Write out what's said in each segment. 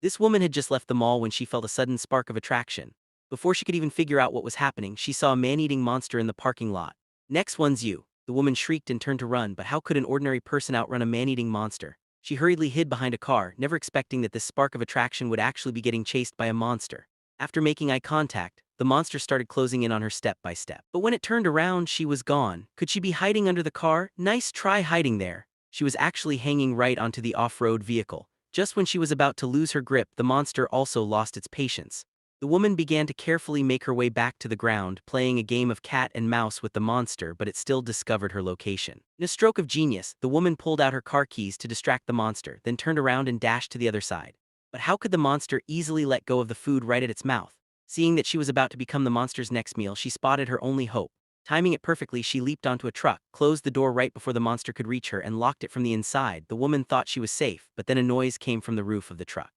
This woman had just left the mall when she felt a sudden spark of attraction. Before she could even figure out what was happening, she saw a man-eating monster in the parking lot. "Next one's you," the woman shrieked and turned to run, but how could an ordinary person outrun a man-eating monster? She hurriedly hid behind a car, never expecting that this spark of attraction would actually be getting chased by a monster. After making eye contact, the monster started closing in on her step by step. But when it turned around, she was gone. Could she be hiding under the car? Nice try hiding there. She was actually hanging right onto the off-road vehicle. Just when she was about to lose her grip, the monster also lost its patience. The woman began to carefully make her way back to the ground, playing a game of cat and mouse with the monster, but it still discovered her location. In a stroke of genius, the woman pulled out her car keys to distract the monster, then turned around and dashed to the other side. But how could the monster easily let go of the food right at its mouth? Seeing that she was about to become the monster's next meal, she spotted her only hope. Timing it perfectly, she leaped onto a truck, closed the door right before the monster could reach her, and locked it from the inside. The woman thought she was safe, but then a noise came from the roof of the truck.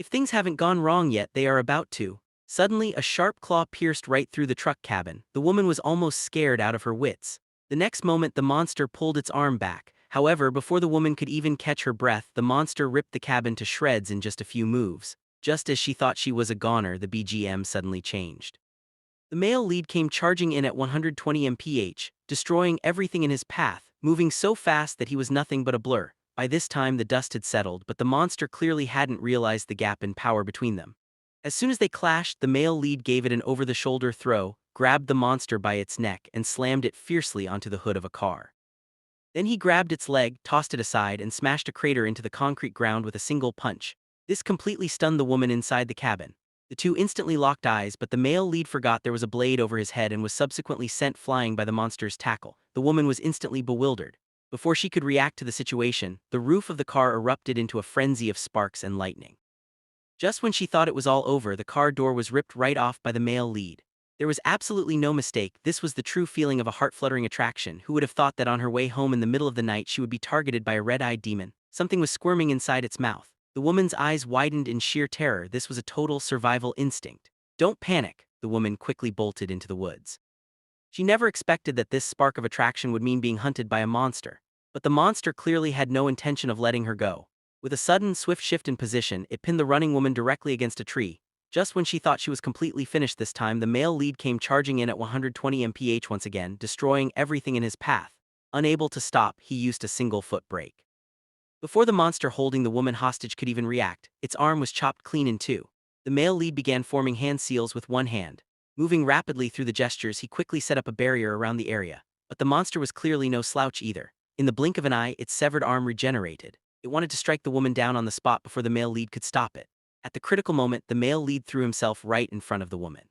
If things haven't gone wrong yet, they are about to. Suddenly, a sharp claw pierced right through the truck cabin. The woman was almost scared out of her wits. The next moment, the monster pulled its arm back. However, before the woman could even catch her breath, the monster ripped the cabin to shreds in just a few moves. Just as she thought she was a goner, the BGM suddenly changed. The male lead came charging in at 120 mph, destroying everything in his path, moving so fast that he was nothing but a blur. By this time the dust had settled, but the monster clearly hadn't realized the gap in power between them. As soon as they clashed, the male lead gave it an over-the-shoulder throw, grabbed the monster by its neck, and slammed it fiercely onto the hood of a car. Then he grabbed its leg, tossed it aside, and smashed a crater into the concrete ground with a single punch. This completely stunned the woman inside the cabin. The two instantly locked eyes, but the male lead forgot there was a blade over his head and was subsequently sent flying by the monster's tackle. The woman was instantly bewildered. Before she could react to the situation, the roof of the car erupted into a frenzy of sparks and lightning. Just when she thought it was all over, the car door was ripped right off by the male lead. There was absolutely no mistake. This was the true feeling of a heart-fluttering attraction. Who would have thought that on her way home in the middle of the night she would be targeted by a red-eyed demon? Something was squirming inside its mouth. The woman's eyes widened in sheer terror. This was a total survival instinct. "Don't panic," the woman quickly bolted into the woods. She never expected that this spark of attraction would mean being hunted by a monster. But the monster clearly had no intention of letting her go. With a sudden, swift shift in position, it pinned the running woman directly against a tree. Just when she thought she was completely finished this time, the male lead came charging in at 120 mph once again, destroying everything in his path. Unable to stop, he used a single-foot brake. Before the monster holding the woman hostage could even react, its arm was chopped clean in two. The male lead began forming hand seals with one hand. Moving rapidly through the gestures, he quickly set up a barrier around the area. But the monster was clearly no slouch either. In the blink of an eye, its severed arm regenerated. It wanted to strike the woman down on the spot before the male lead could stop it. At the critical moment, the male lead threw himself right in front of the woman.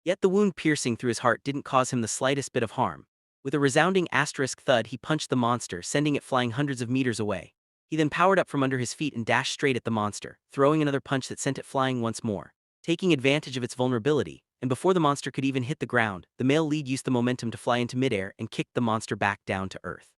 Yet the wound piercing through his heart didn't cause him the slightest bit of harm. With a resounding asterisk thud, he punched the monster, sending it flying hundreds of meters away. He then powered up from under his feet and dashed straight at the monster, throwing another punch that sent it flying once more. Taking advantage of its vulnerability, and before the monster could even hit the ground, the male lead used the momentum to fly into midair and kicked the monster back down to earth.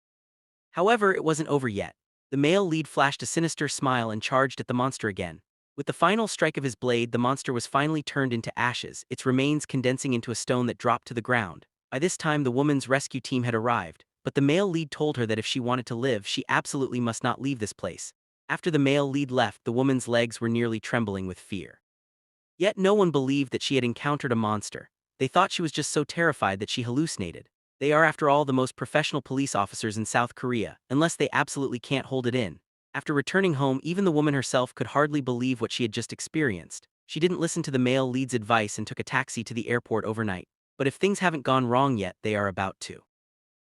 However, it wasn't over yet. The male lead flashed a sinister smile and charged at the monster again. With the final strike of his blade, the monster was finally turned into ashes, its remains condensing into a stone that dropped to the ground. By this time, the woman's rescue team had arrived, but the male lead told her that if she wanted to live, she absolutely must not leave this place. After the male lead left, the woman's legs were nearly trembling with fear. Yet no one believed that she had encountered a monster. They thought she was just so terrified that she hallucinated. They are, after all, the most professional police officers in South Korea, unless they absolutely can't hold it in. After returning home, even the woman herself could hardly believe what she had just experienced. She didn't listen to the male lead's advice and took a taxi to the airport overnight. But if things haven't gone wrong yet, they are about to.